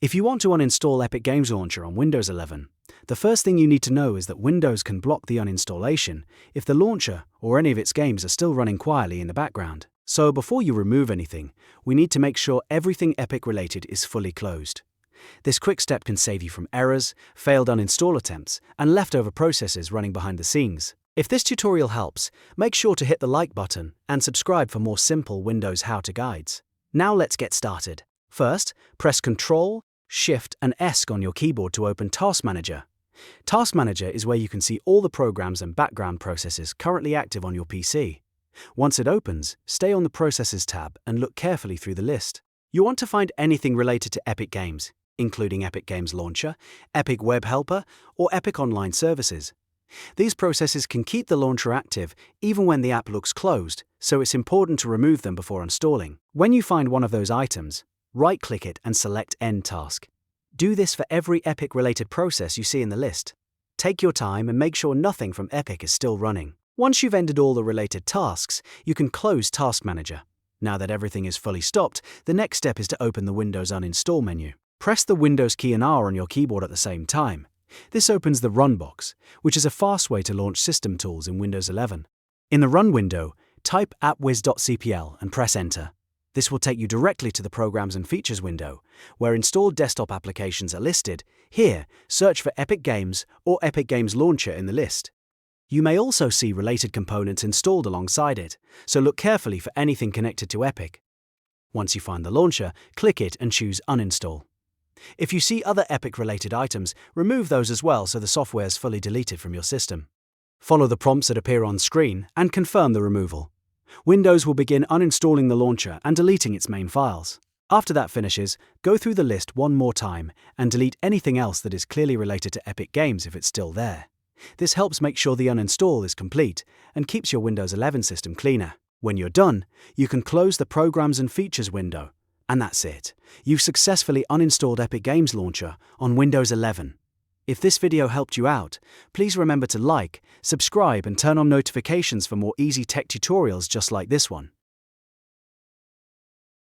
If you want to uninstall Epic Games Launcher on Windows 11, the first thing you need to know is that Windows can block the uninstallation if the launcher or any of its games are still running quietly in the background. So before you remove anything, we need to make sure everything Epic related is fully closed. This quick step can save you from errors, failed uninstall attempts, and leftover processes running behind the scenes. If this tutorial helps, make sure to hit the like button and subscribe for more simple Windows how-to guides. Now let's get started. First, press Ctrl, Shift and S on your keyboard to open Task Manager. Task Manager is where you can see all the programs and background processes currently active on your PC. Once it opens, stay on the Processes tab and look carefully through the list. You want to find anything related to Epic Games, including Epic Games Launcher, Epic Web Helper, or Epic Online Services. These processes can keep the launcher active even when the app looks closed, so it's important to remove them before installing. When you find one of those items, right-click it and select End Task. Do this for every Epic-related process you see in the list. Take your time and make sure nothing from Epic is still running. Once you've ended all the related tasks, you can close Task Manager. Now that everything is fully stopped, the next step is to open the Windows Uninstall menu. Press the Windows key and R on your keyboard at the same time. This opens the Run box, which is a fast way to launch system tools in Windows 11. In the Run window, type Appwiz.Cpl and press Enter. This will take you directly to the Programs and Features window, where installed desktop applications are listed. Here, search for Epic Games or Epic Games Launcher in the list. You may also see related components installed alongside it, so look carefully for anything connected to Epic. Once you find the launcher, click it and choose Uninstall. If you see other Epic-related items, remove those as well so the software is fully deleted from your system. Follow the prompts that appear on screen and confirm the removal. Windows will begin uninstalling the launcher and deleting its main files. After that finishes, go through the list one more time and delete anything else that is clearly related to Epic Games if it's still there. This helps make sure the uninstall is complete and keeps your Windows 11 system cleaner. When you're done, you can close the Programs and Features window. And that's it. You've successfully uninstalled Epic Games Launcher on Windows 11. If this video helped you out, please remember to like, subscribe and turn on notifications for more easy tech tutorials just like this one.